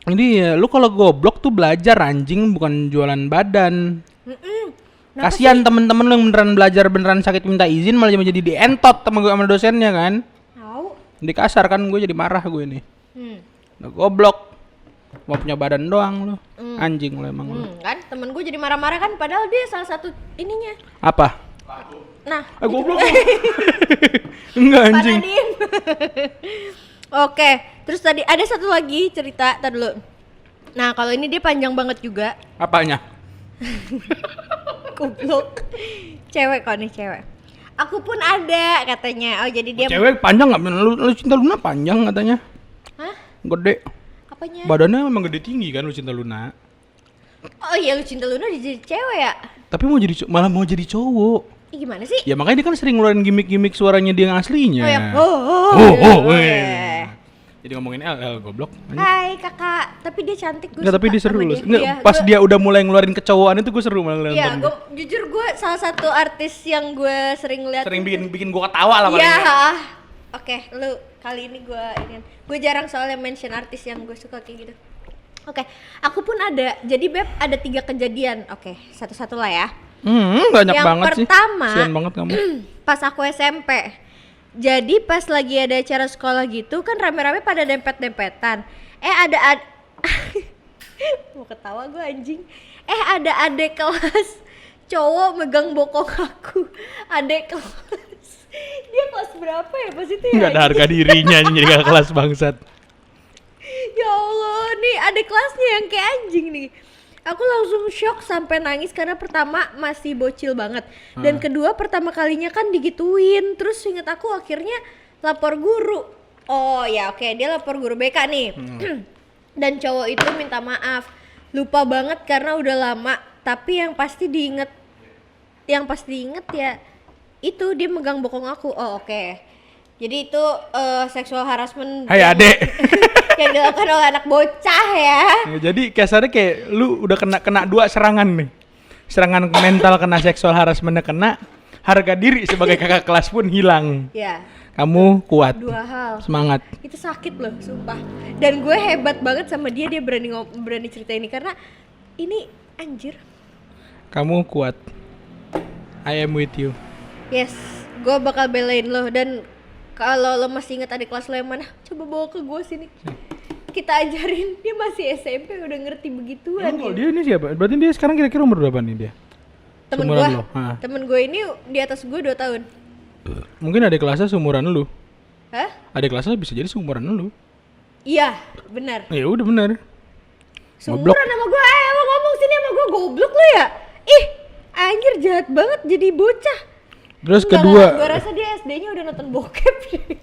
Jadi ya, lu kalau goblok tuh belajar anjing, bukan jualan badan. Kenapa Kasihan temen-temen lu yang beneran sakit minta izin malah jadi dientot sama dosennya kan. Tahu? Di kasar kan gue jadi marah gue nih. Udah goblok. Mau punya badan doang lu. Anjing lu emang lu. Kan temen gue jadi marah-marah kan, padahal dia salah satu ininya. Apa? Nah, Goblok. Enggak anjing. Panadin. Oke, terus tadi ada satu lagi cerita, tar dulu. Nah, kalau ini dia panjang banget juga. Apanya? Goblok. Cewek kok nih, cewek. Aku pun ada katanya. Oh, jadi dia Cewek panjang nggak? Lu cinta Luna panjang katanya. Hah? Gede. Apanya? Badannya memang gede tinggi kan lu cinta Luna. Oh iya, lu cinta Luna jadi cewek ya? Tapi malah mau jadi cowok. Ih, gimana sih? Ya makanya dia kan sering ngeluarin gimmick-gimmick suaranya dia yang aslinya. Oh ya. Jadi ngomongin LL goblok. Hai kakak, tapi dia cantik, gue Enggak, tapi suka dia seru sama loh. dia. Enggak, Iya, pas gua- dia udah mulai ngeluarin kecowokan itu gue seru malah ngeliat Iya, nonton. jujur gue salah satu artis yang gue sering lihat. Sering bikin gue ketawa lah paling. Iya. nggak. Oke, lu kali ini gue jarang soalnya mention artis yang gue suka kayak gitu. Oke, aku pun ada. Jadi Beb ada 3 kejadian. Oke, satu-satu lah ya. Banyak Yang banget sih. pertama, Kasian banget kamu. Pas aku SMP. Jadi pas lagi ada acara sekolah gitu kan rame-rame pada dempet-dempetan. ada mau ketawa gue anjing. Ada adek kelas cowok megang bokong aku. Adek kelas Dia kelas berapa ya pas itu ya? Nggak ada harga dirinya jadi kakak kelas bangsat. Ya Allah, nih ada kelasnya yang kayak anjing nih. Aku langsung shock sampai nangis karena pertama masih bocil banget dan kedua pertama kalinya kan digituin. Terus inget aku akhirnya lapor guru. Oh ya oke, dia lapor guru BK nih. Dan cowok itu minta maaf. Lupa banget karena udah lama, tapi yang pasti diinget ya itu dia megang bokong aku. Oh oke. Jadi itu sexual harassment Hai adek. yang dilakukan oleh anak bocah ya. Ya, jadi kasarnya kayak lu udah kena 2 serangan nih. Serangan mental kena seksual harassment kena, harga diri sebagai kakak kelas pun hilang. Ya, Kamu kuat. 2 hal. Semangat. Itu sakit loh, sumpah. Dan gue hebat banget sama dia berani cerita ini karena ini anjir. Kamu kuat. I am with you. Yes, gue bakal belain lo dan kalau lo masih ingat adik kelas lo yang mana, coba bawa ke gue sini. Kita ajarin, dia masih SMP udah ngerti begituan. Emang kalau dia ini siapa? Berarti dia sekarang kira-kira umur berapa nih dia? Temen Seumuran gue, lo? Hah. temen gue ini di atas gue 2 tahun. Mungkin adik kelasnya seumuran lu. Hah? Adik kelasnya bisa jadi seumuran lu. Iya, benar. Ya udah benar. Seumuran sama gue, lo ngomong sini sama gue, goblok lo ya? Ih, anjir jahat banget jadi bocah. Terus Enggak, kedua, gue rasa dia SD-nya udah nonton bokep deh.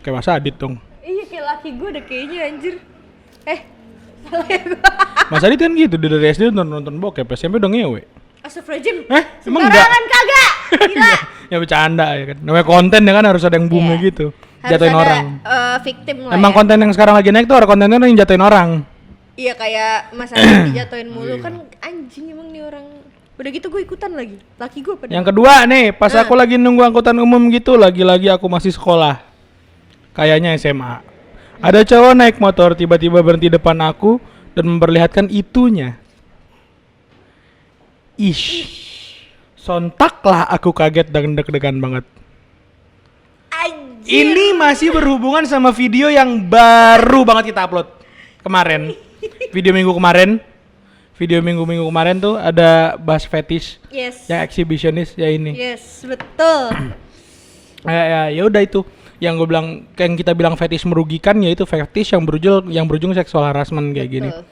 kayak Mas Adit dong. Iya, kayak laki gue udah kayaknya anjir. Salah ya gue. Mas Adit kan gitu, dia dari SD nonton bokep, SMP udah ngewe. Astagfirullahaladzim. Emang Sembarangan kagak. Gila. Ya bercanda ya kan. Namanya konten ya kan harus ada yang boomnya Iya. gitu. Harus Jatuhin ada, orang. Victim lah Emang ya. konten yang sekarang lagi naik tuh orang kontennya yang jatuhin orang. Iya kayak Mas Adi dijatuhin mulu kan anjing emang nih orang. Udah gitu gue ikutan lagi. Laki gue pada. Yang kedua nih, pas aku lagi nunggu angkutan umum gitu, lagi-lagi aku masih sekolah. Kayaknya SMA. Ada cowok naik motor tiba-tiba berhenti depan aku dan memperlihatkan itunya. Ish. Sontaklah aku kaget dan deg-degan banget. Anjir. Ini masih berhubungan sama video yang baru banget kita upload kemarin. Video minggu kemarin tuh ada bahas fetish Yes. yang exhibitionist ya ini. Yes, betul. Ya udah itu yang gue bilang, yang kita bilang fetish merugikan, yaitu fetish yang berujung seksual harassment kayak gini. Nah,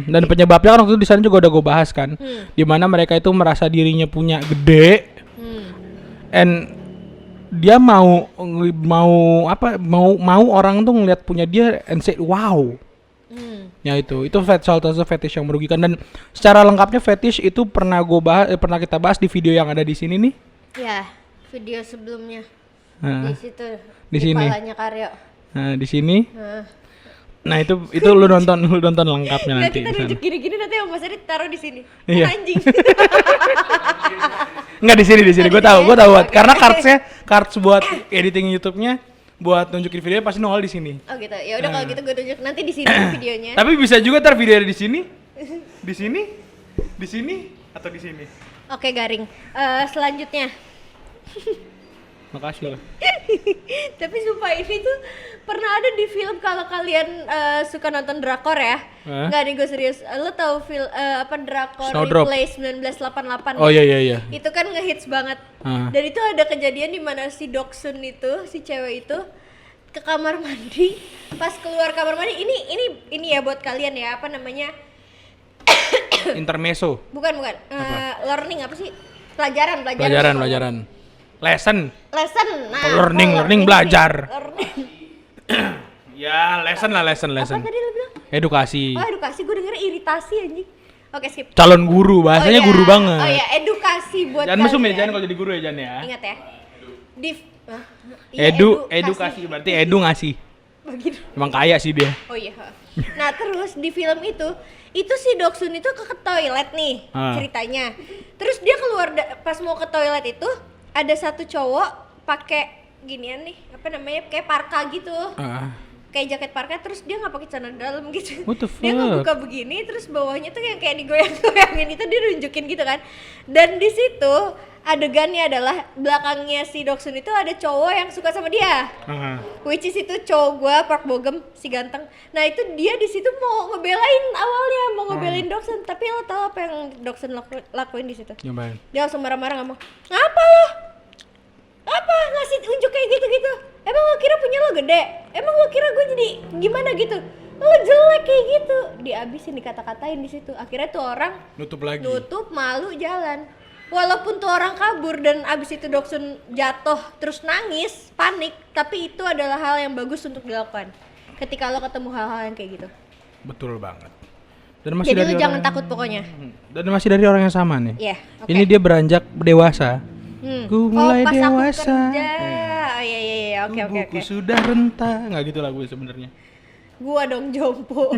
Dan penyebabnya kan waktu itu di sana juga udah gue bahas kan, dimana mereka itu merasa dirinya punya gede, and dia mau orang tuh ngeliat punya dia and say wow. Ya itu salah satu fetish yang merugikan, dan secara lengkapnya fetish itu pernah kita bahas di video yang ada di sini nih. ya, video sebelumnya. Nah, Di situ. di sini. Palanya Karyo. Nah, di sini. Nah. Nah, itu lu nonton lengkapnya Nggak, nanti. kita di sana. nunjuk gini-gini nanti yang Mas Adi taruh di sini. Iya. Anjing. Enggak di sini. Oh, Gue di tahu. sini. Gue tahu. Oke. Karena cards buat editing YouTube-nya, buat nunjukin videonya pasti nongol di sini. Oh gitu. Ya udah kalau gitu gue tunjuk nanti di sini videonya. Tapi bisa juga ntar video di sini, di sini, atau di sini. Oke, garing. Selanjutnya. Makasih loh. Tapi sumpah ini tuh pernah ada di film kalau kalian suka nonton drakor ya. Enggak nih gue serius. Lo tahu drakor Snowdrop. Replay 1988? Oh iya. Itu kan ngehits banget. Ah. Dan itu ada kejadian di mana si Doksun itu, si cewek itu ke kamar mandi. Pas keluar kamar mandi, ini ya buat kalian ya, apa namanya? Intermezzo. Bukan. Learning apa sih? Pelajaran. Lesson. Nah, Learning belajar. Learning. Ya, lesson. Apa tadi lo bilang? Edukasi. Oh, edukasi, gue dengernya iritasi anjing. Oke, skip. Calon guru, bahasanya guru banget. Oh iya, edukasi buat Jangan mesum ya, kalian. jangan kalau jadi guru ya, Jan ya. Ingat ya. Iya, Edukasi berarti edu ngasih. Begitu. Emang kaya sih dia. Oh iya. Nah, terus di film itu si Doksun itu ke toilet nih ceritanya. Terus dia keluar pas mau ke toilet itu ada satu cowok pakai ginian nih, apa namanya? Kayak parka gitu. Kayak jaket parka, terus dia nggak pakai celana dalam gitu. What the Dia fuck? ngebuka begini, terus bawahnya tuh yang kayak digoyang-goyangin itu dia nunjukin gitu kan. Dan di situ adegannya adalah belakangnya si Doksun itu ada cowok yang suka sama dia. Which is itu cowok gua, Park Bogum, si ganteng. Nah itu dia di situ mau ngebelain awalnya, mau ngebelain Doksun, tapi lo tau apa yang Doksun lakuin di situ? Nyobain. Dia langsung marah-marah ngomong, ngapa lo? Apa? ngasih unjuk kayak gitu-gitu? Emang lo kira punya lo gede? Emang lo kira gue jadi gimana gitu? Lo jelek kayak gitu. Diabisin, dikata-katain di situ. Akhirnya tuh orang nutup, malu, jalan. Walaupun tuh orang kabur dan abis itu Doksun jatuh terus nangis, panik, tapi itu adalah hal yang bagus untuk dilakukan ketika lo ketemu hal-hal yang kayak gitu. Betul banget. Dan masih Jadi dari lo jangan orang takut pokoknya. Dan masih dari orang yang sama nih. Iya, oke. Ini dia beranjak dewasa. Ku mulai pas dewasa. aku kerja. Oh iya, oke. Tubuhku sudah renta. Nggak gitu lagu sebenarnya. Gua dong jompo.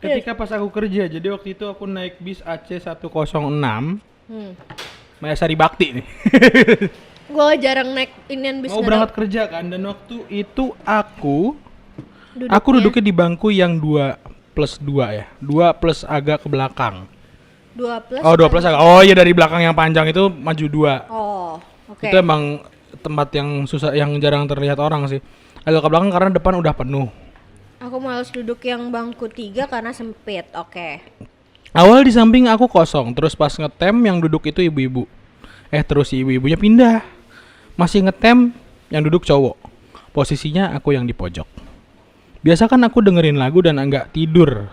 Ketika pas aku kerja, jadi waktu itu aku naik bis AC106. Mayasari Bakti nih. Gua jarang naik inian bis. Mau berangkat kerja kan, dan waktu itu aku Duduknya. duduknya di bangku yang 2+2 ya. 2 plus agak ke belakang. 2+. Oh, 2 plus agak. Oh iya, dari belakang yang panjang itu maju 2. Oh, oke. Itu emang tempat yang susah, yang jarang terlihat orang sih. Agak ke belakang karena depan udah penuh. Aku males duduk yang bangku 3 karena sempit. Oke. Awal di samping aku kosong, terus pas ngetem yang duduk itu ibu-ibu. Terus si ibu-ibunya pindah. Masih ngetem yang duduk cowok. Posisinya aku yang di pojok. Biasa kan aku dengerin lagu dan nggak tidur.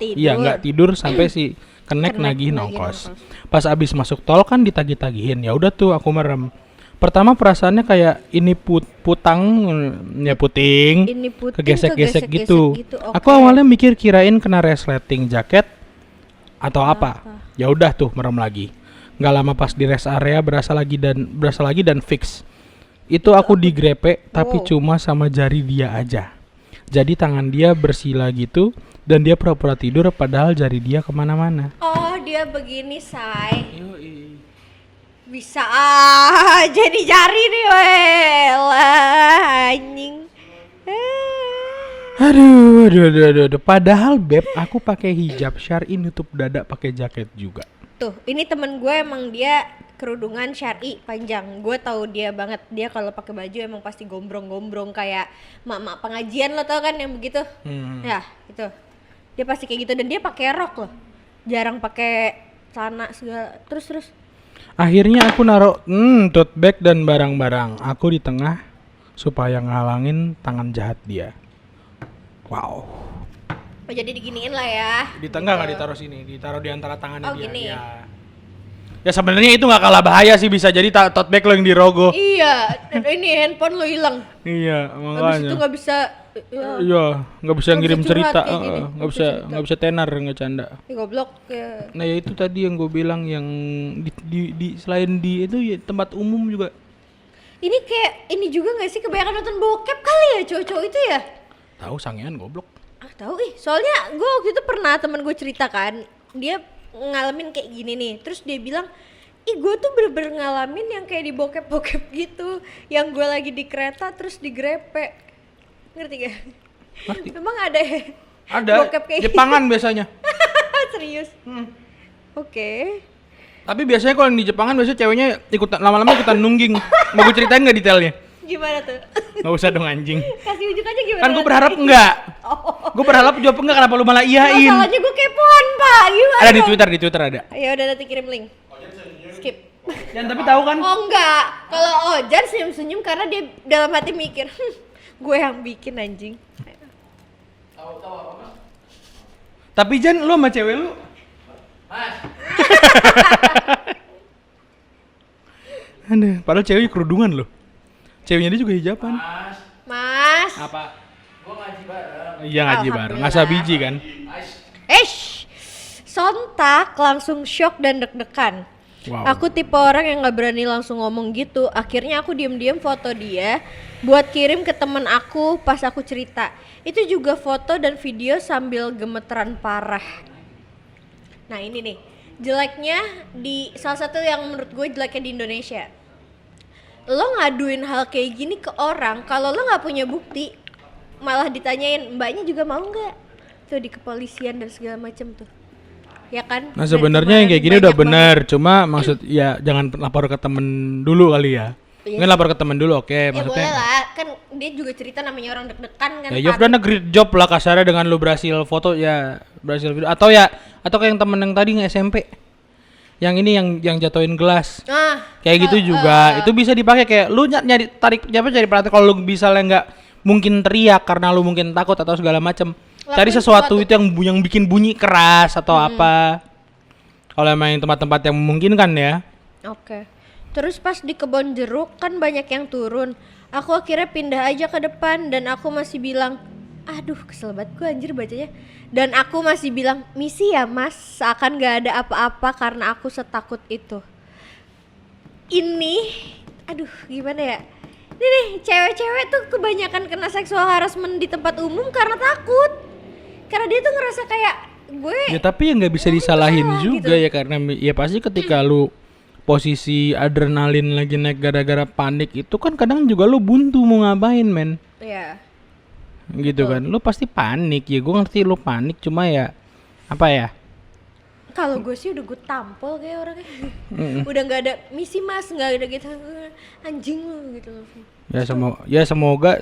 Iya, nggak tidur sampai si Kenek nagih nongkos. Pas abis masuk tol kan ditagih-tagihin. Ya udah tuh aku merem. Pertama perasaannya kayak ini puting, Ini puting kegesek-gesek gitu. Okay. Aku awalnya mikir kirain kena resleting jaket atau apa. Ya udah tuh merem lagi. Nggak lama pas di rest area berasa lagi dan fix. Itu aku digrepe tapi cuma sama jari dia aja. Jadi tangan dia bersila gitu dan dia pura-pura tidur padahal jari dia kemana-mana. Oh, dia begini, say. Yoi. Bisa jadi jari nih, anjing. Aduh. Padahal beb, aku pakai hijab syar'i nutup dada pakai jaket juga. Tuh, ini temen gue emang dia kerudungan syar'i panjang. Gue tahu dia banget. Dia kalau pakai baju emang pasti gombrong-gombrong kayak mak-mak pengajian, lo tau kan yang begitu? Ya, itu. Dia pasti kayak gitu dan dia pakai rok loh. Jarang pakai celana segala. Terus. Akhirnya aku naruh tote bag dan barang-barang aku di tengah supaya ngalangin tangan jahat dia. Wow. Oh, jadi diginiin lah ya. Di tengah nggak ditaruh sini, ditaruh di antara tangannya dia. Gini. Ya sebenarnya itu nggak kalah bahaya sih, bisa jadi tote bag lo yang dirogoh. Iya, ini handphone lo hilang. Iya, Habis makanya. itu nggak bisa. Iya, nggak bisa ngirim bisa cerita, curhat kayak gini. nggak bisa tenar, nggak canda. Goblok ya. Nah ya itu tadi yang gue bilang yang di selain di itu ya, tempat umum juga. Ini kayak ini juga nggak sih kebanyakan nonton bokep kali ya cowok-cowok itu ya? Tahu sangean goblok. Tahu soalnya gue waktu itu pernah temen gue ceritakan dia ngalamin kayak gini nih, terus dia bilang gue tuh bener-bener ngalamin yang kayak di bokep-bokep gitu, yang gue lagi di kereta terus digrepe, ngerti gak? Ngerti. Memang ada ya? Ada Bokep kayak Jepangan biasanya. Serius? Oke. Tapi biasanya kalau di Jepangan biasanya ceweknya ikutan lama-lama ikutan nungging. Mau gue ceritain nggak detailnya? Gimana tuh? Nggak usah dong anjing. Kasih ujuk aja gimana? Kan gue berharap enggak. Gue berharap jawab enggak, kenapa lu malah iyain? Masalahnya gue kepoan pak, gimana? Ada di Twitter ada. Ya udah nanti kirim link. Skip. Dan tapi tahu kan? Oh enggak, kalau Ojan senyum-senyum karena dia dalam hati mikir, gue yang bikin anjing. Tapi Jan, lu sama cewek lu? Aduh, padahal ceweknya kerudungan loh. Ceweknya dia juga hijaban. Mas. Apa? Gua ngaji bareng. Iya ngaji bareng, ngasah biji kan? Sontak langsung shock dan deg-degan. Wow. Aku tipe orang yang nggak berani langsung ngomong gitu. Akhirnya aku diem-diem foto dia buat kirim ke temen aku pas aku cerita. Itu juga foto dan video sambil gemeteran parah. Nah ini nih, jeleknya di salah satu yang menurut gue jeleknya di Indonesia. Lo ngaduin hal kayak gini ke orang, kalau lo nggak punya bukti, malah ditanyain mbaknya juga mau nggak? Tuh di kepolisian dan segala macem tuh. Ya kan? Nah sebenarnya yang kayak gini udah benar, cuma maksud ya jangan lapor ke temen dulu kali ya. Mungkin lapor ke temen dulu, oke, Ya maksudnya. boleh lah, kan dia juga cerita namanya orang deg-degan kan. Ya you've done a great job lah kasarnya dengan lu berhasil foto ya, berhasil video atau kayak yang temen yang tadi nge SMP. yang ini yang jatuhin gelas. Kayak gitu kalau, juga. Itu bisa dipakai kayak lu nyari tarik cari perhatian kalau lu misalnya nggak mungkin teriak karena lu mungkin takut atau segala macam. Cari sesuatu itu yang bikin bunyi keras atau apa. Kalau emang yang tempat-tempat yang memungkinkan ya. Oke. Terus pas di kebun jeruk kan banyak yang turun. Aku akhirnya pindah aja ke depan dan aku masih bilang, aduh kesel banget gue anjir bacanya. Dan aku masih bilang, misi ya mas, seakan gak ada apa-apa karena aku setakut itu. Ini, aduh gimana ya. Ini nih, cewek-cewek tuh kebanyakan kena seksual harassment di tempat umum karena takut. Karena dia tuh ngerasa kayak gue. Ya tapi ya nggak bisa disalahin salah, juga gitu. ya karena ya pasti ketika lu posisi adrenalin lagi naik gara-gara panik itu kan kadang juga lu buntu mau ngapain men. Iya. Gitu kan. Lu pasti panik ya. Gue ngerti lu panik cuma ya apa ya? Kalau gue sih udah gue tampol kayak orangnya. Udah nggak ada misi mas, nggak ada gitu anjing lu gitu langsung.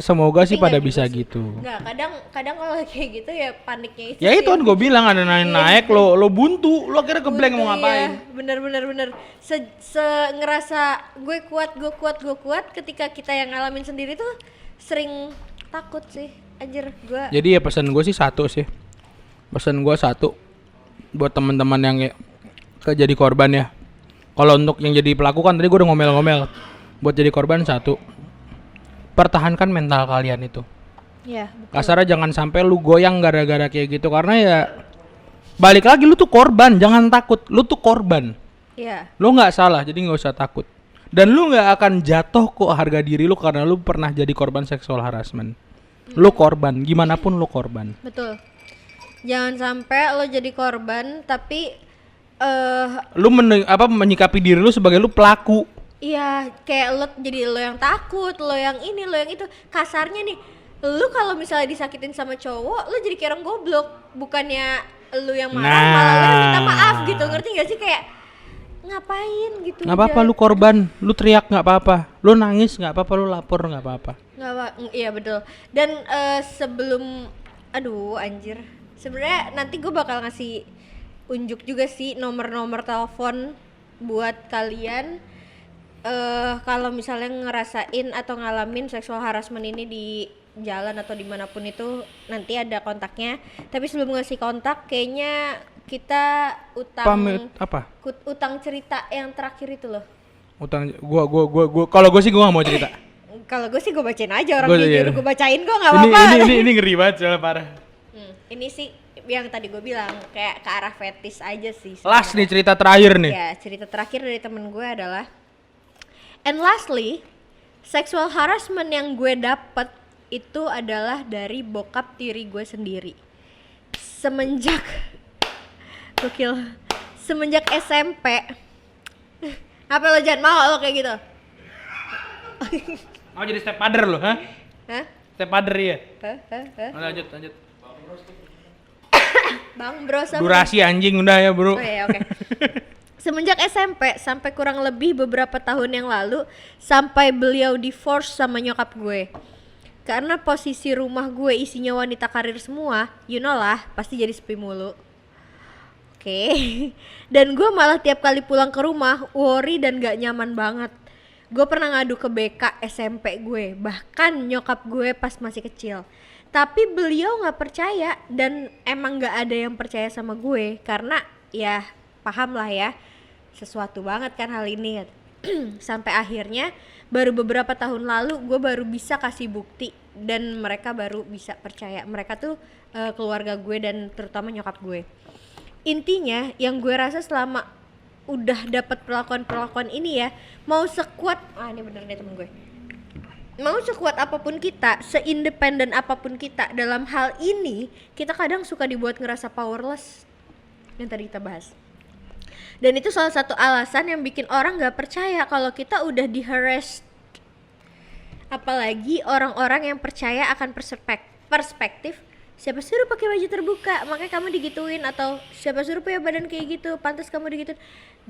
Semoga sih Tapi pada nggak bisa sih. gitu. Nggak, kadang kalau kayak gitu ya paniknya itu. Ya sih itu kan yang gue bilang ada naik lo buntu, lo akhirnya kebleng mau buntu, ngapain? iya. Bener. Ngerasa gue kuat. Ketika kita yang ngalamin sendiri tuh sering takut sih, anjir gue. Jadi ya pesan gue sih satu sih. Pesan gue satu buat teman-teman yang jadi korban ya. Kalau untuk yang jadi pelaku kan tadi gue udah ngomel-ngomel. Buat jadi korban satu, pertahankan mental kalian itu. Iya. Kasarnya jangan sampai lu goyang gara-gara kayak gitu karena ya balik lagi lu tuh korban, jangan takut. Lu tuh korban. Iya. Lu nggak salah, jadi nggak usah takut. Dan lu nggak akan jatuh kok harga diri lu karena lu pernah jadi korban seksual harassment. Lu korban, gimana pun lu korban. Betul. Jangan sampai lo jadi korban tapi Lu menyikapi diri lu sebagai lu pelaku. iya, kayak lo jadi lo yang takut, lo yang ini, lo yang itu. Kasarnya nih, lo kalau misalnya disakitin sama cowok, lo jadi kayak orang goblok. Bukannya lo yang marah, malah lo yang minta maaf gitu. Ngerti gak sih? Kayak ngapain gitu. Nggak apa-apa lu korban, lu teriak nggak apa-apa, lu nangis nggak apa-apa, lu lapor nggak apa-apa. Iya betul. Dan sebelum, aduh anjir. Sebenarnya nanti gue bakal ngasih unjuk juga sih nomor-nomor telepon buat kalian. Kalau misalnya ngerasain atau ngalamin seksual harassment ini di jalan atau dimanapun itu nanti ada kontaknya. Tapi sebelum ngasih kontak, kayaknya kita utang cerita yang terakhir itu loh. Utang gua kalau gue sih gua nggak mau cerita. Kalau gue sih gue bacain aja orang Gua dia iya. nyuruh gue bacain gue nggak apa-apa. Ini ngeri banget soalnya parah. Ini sih yang tadi gue bilang kayak ke arah fetis aja sih. Last nih cerita terakhir nih. Ya cerita terakhir dari temen gue adalah, and lastly, sexual harassment yang gue dapet itu adalah dari bokap tiri gue sendiri. Semenjak SMP. Apa lo jangan mau lo kayak gitu? Mau jadi stepmother lo, hah? Hah? Stepmother ya. Hah? Lanjut. Bang bro sama Durasi anjing udah ya, Bro. Oh iya, oke. Semenjak SMP sampai kurang lebih beberapa tahun yang lalu, sampai beliau divorce sama nyokap gue. Karena posisi rumah gue isinya wanita karir semua, you know lah, pasti jadi sepi mulu. Oke. Dan gue malah tiap kali pulang ke rumah worry dan gak nyaman banget. Gue pernah ngadu ke BK SMP gue, bahkan nyokap gue pas masih kecil. Tapi beliau gak percaya dan emang gak ada yang percaya sama gue. Karena ya paham lah ya, sesuatu banget kan hal ini. Sampai akhirnya baru beberapa tahun lalu gue baru bisa kasih bukti dan mereka baru bisa percaya. Mereka tuh keluarga gue dan terutama nyokap gue. Intinya yang gue rasa selama udah dapat perlakuan ini ya, mau sekuat ini bener deh temen gue, mau sekuat apapun kita, seindependen apapun kita dalam hal ini, kita kadang suka dibuat ngerasa powerless yang tadi kita bahas. Dan itu salah satu alasan yang bikin orang gak percaya kalau kita udah di-harass. Apalagi orang-orang yang percaya akan perspektif siapa suruh pakai baju terbuka, makanya kamu digituin, atau siapa suruh punya badan kayak gitu, pantas kamu digituin.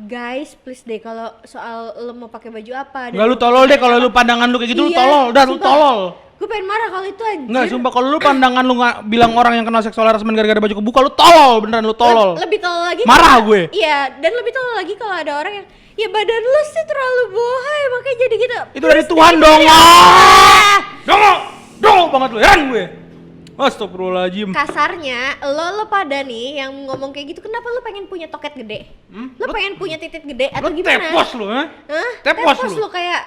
Guys, please deh, kalau soal lo mau pakai baju apa, Enggak, lu tolol deh kalau lu pandangan lu kayak gitu. Lu Iya, tolol, dah lu sumpah. tolol. Gue pengen marah kalau itu anjir. Enggak, sumpah kalau lu pandangan lu nggak bilang orang yang kena seksual harassment gara-gara baju kebuka, lu tolol, beneran lu tolol. Lebih tolol lagi Marah kalau- gue. Iya, dan lebih tolol lagi kalau ada orang yang ya badan lu sih terlalu bohai makanya jadi gitu. Itu dari Tuhan dong. Ah! Dong banget lu, heran gue. Astagfirullahaladzim. Kasarnya lo pada nih yang ngomong kayak gitu, kenapa lo pengen punya toket gede? Lo pengen punya titik gede atau Lu gimana? tepos lu, ha? Hah? Tepos lu. Lo kayak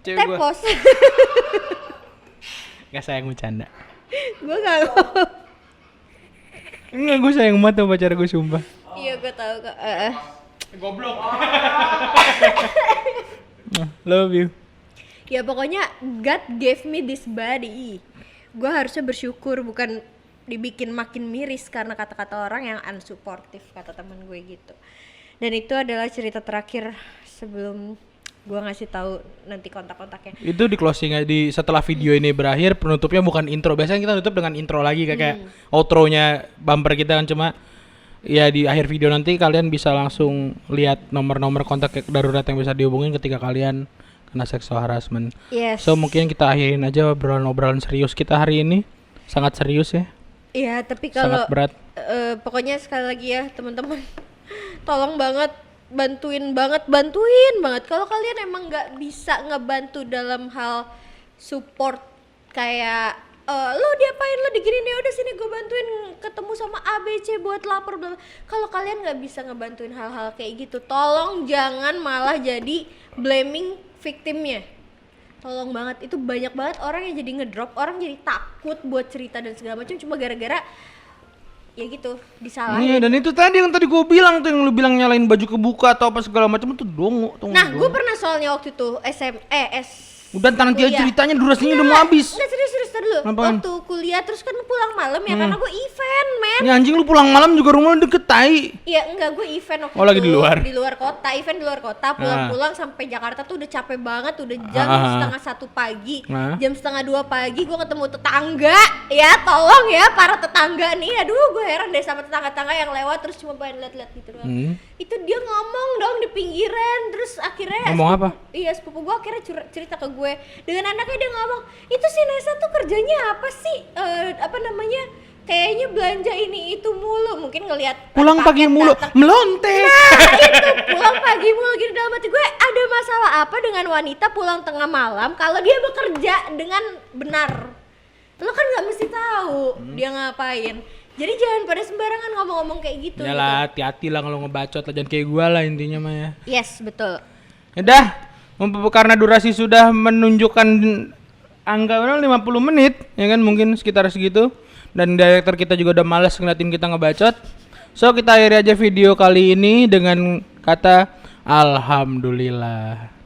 Cewek gua. tepos. Gak sayang bercanda. Gue gak ngomong. Enggak, gue sayang banget sama pacar gue, sumpah. Iya gue tahu kok. Goblok. Love you. Ya pokoknya God gave me this body. Gue harusnya bersyukur, bukan dibikin makin miris karena kata-kata orang yang unsupportive, kata temen gue gitu. Dan itu adalah cerita terakhir sebelum gue ngasih tahu nanti kontak-kontaknya. Itu di closing di setelah video ini berakhir, penutupnya bukan intro. Biasanya kita tutup dengan intro lagi kayak outro-nya bumper kita kan, cuma ya di akhir video nanti kalian bisa langsung lihat nomor-nomor kontak darurat yang bisa dihubungin ketika kalian kena sexual harassment. Yes. So mungkin kita akhirin aja obrolan serius kita hari ini. Sangat serius ya. Iya, tapi kalau Sangat berat. pokoknya sekali lagi ya teman-teman, tolong banget bantuin banget. Kalau kalian emang nggak bisa ngebantu dalam hal support kayak lo diapain, lo diginiin, ya udah sini gue bantuin ketemu sama ABC buat lapor bla bla. Kalau kalian nggak bisa ngebantuin hal-hal kayak gitu, tolong jangan malah jadi blaming victimnya. Tolong banget, itu banyak banget orang yang jadi ngedrop, orang jadi takut buat cerita dan segala macam cuma gara-gara ya gitu disalahin. Iya, dan itu tadi yang tadi gue bilang tuh, yang lu bilang nyalain baju kebuka atau apa segala macam itu dongo tuh. Nah, gue pernah soalnya waktu itu Udah nanti aja kuliah. ceritanya, durasinya udah mau habis. Nggak, serius tar dulu. Apaan? Waktu kuliah terus kan pulang malam ya karena gue event, men. Ini anjing lu pulang malam juga rumah lu deket tai. Iya, enggak, gue event waktu Oh, lagi itu di luar? Di luar kota, event di luar kota. Pulang-pulang sampai Jakarta tuh udah capek banget, udah jam setengah 1 pagi. Jam setengah 2 pagi gue ketemu tetangga. Ya, tolong ya para tetangga nih. Aduh, gue heran deh sama tetangga-tetangga yang lewat terus cuma pengen lihat-lihat gitu doang. Itu dia ngomong dong di pinggiran, terus akhirnya Ngomong apa? Iya, sepupu gue akhirnya cerita ke gue dengan anaknya. Dia ngomong, itu si Nesa tuh kerjanya apa sih, apa namanya, kayaknya belanja ini itu mulu, mungkin ngelihat Pulang pagi paket mulu, datang. melontek. Nah itu pulang pagi mulu gitu. Dalam hati gue, ada masalah apa dengan wanita pulang tengah malam kalau dia bekerja dengan benar? Lo kan nggak mesti tahu dia ngapain. Jadi jangan pada sembarangan ngomong-ngomong kayak gitu. Yalah, hati-hati lah kalau ngebacot lah, jangan kayak gua lah intinya mah ya. Yes, betul. Udah, karena durasi sudah menunjukkan angka 50 menit, ya kan, mungkin sekitar segitu. Dan director kita juga udah malas ngeliatin kita ngebacot. So kita akhiri aja video kali ini dengan kata alhamdulillah.